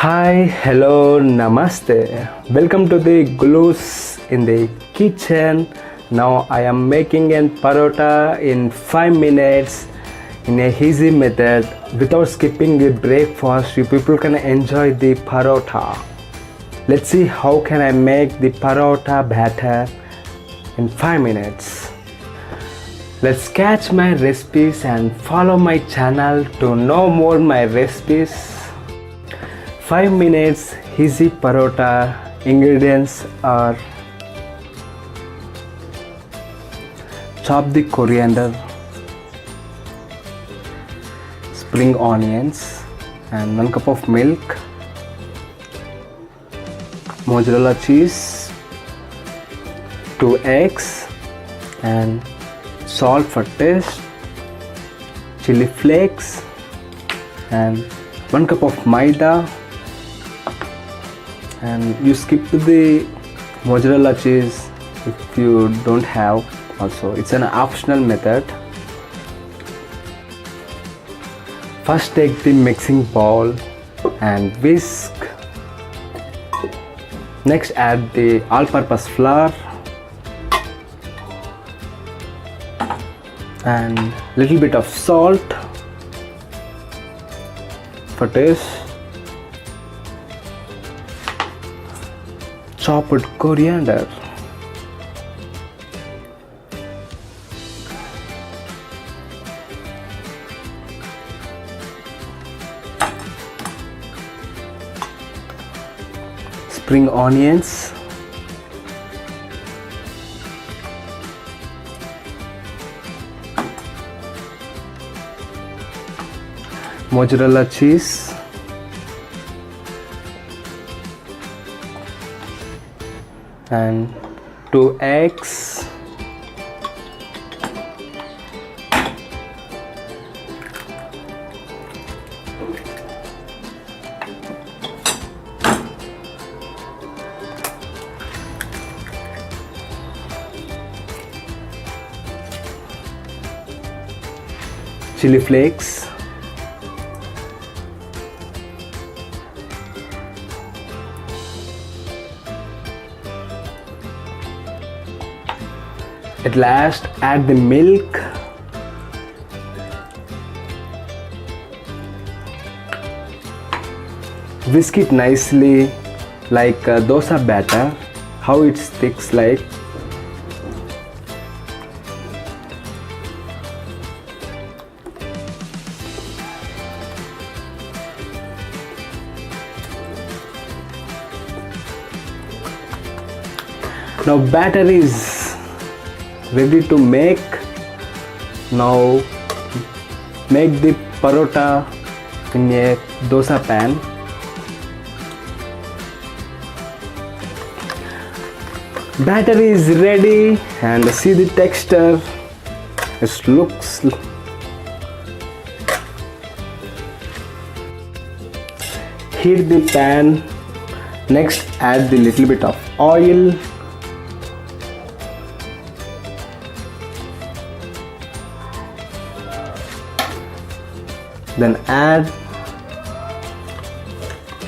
Hi, hello, namaste. Welcome to the Gullu's in the kitchen. Now I am making a parota in 5 minutes in a easy method without skipping the breakfast. You people can enjoy the parota. Let's see how can I make the parota batter in 5 minutes. Let's catch my recipes and follow my channel to know more my recipes. 5 minutes easy parota. Ingredients are chop the coriander, spring onions and 1 cup of milk, mozzarella cheese, 2 eggs and salt for taste, chili flakes and 1 cup of maida. And you skip the mozzarella cheese if you don't have. Also, it's an optional method. First take the mixing bowl and whisk. Next add the all-purpose flour and little bit of salt for taste, chopped coriander, spring onions, mozzarella cheese, and 2 eggs, chili flakes, at last add the milk, whisk it nicely like dosa batter, how it sticks like. Now batter is ready to make. Now make the parota in a dosa pan. Batter is ready and see the texture. It looks. Heat the pan. Next add the little bit of oil. Then add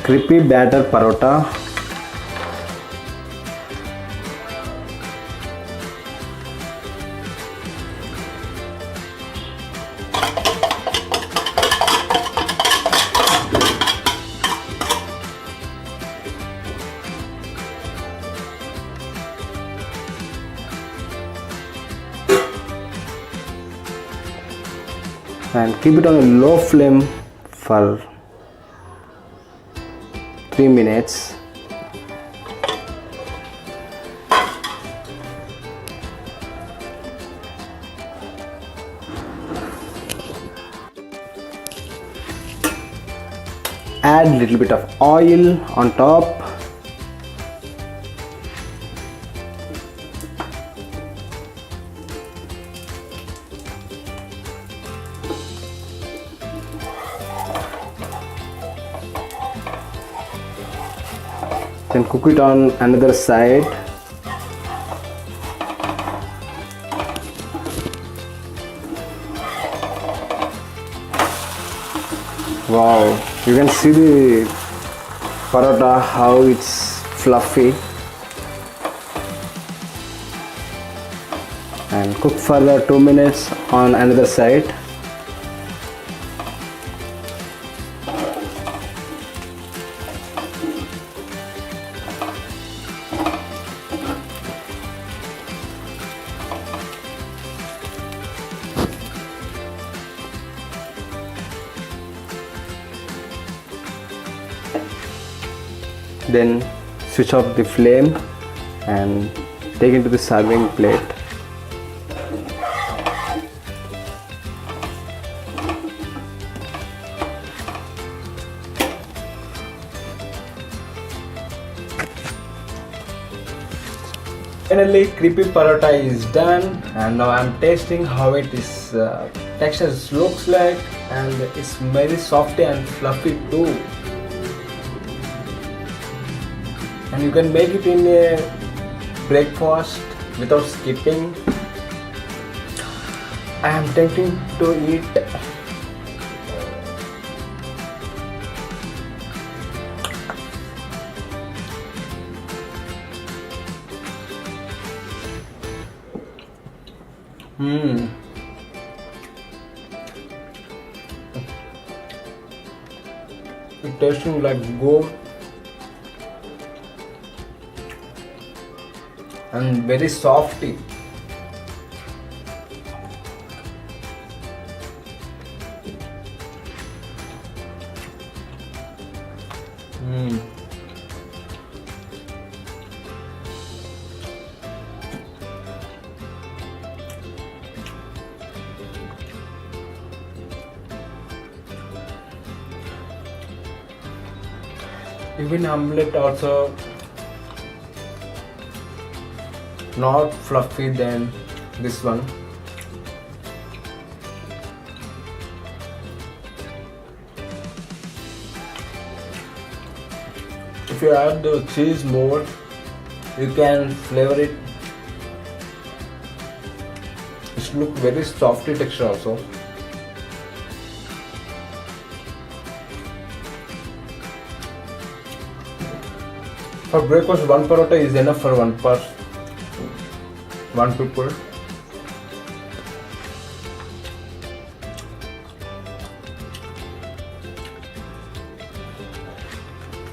crispy batter parota. And keep it on a low flame for 3 minutes. Add a little bit of oil on top. Then cook it on another side. Wow, you can see the parota, how it's fluffy, and cook for the 2 minutes on another side. Then switch off the flame and take into the serving plate. Finally, creepy parota is done, and now I'm tasting how it is texture looks like, and it's very softy and fluffy too. And you can make it in a breakfast without skipping. I am tempting to eat. It's tasting like gold and very softy. Even omelette also not fluffy than this one. If you add the cheese more, you can flavor it. It looks very softy texture also. For breakfast, one parota is enough for one people.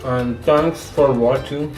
And thanks for watching.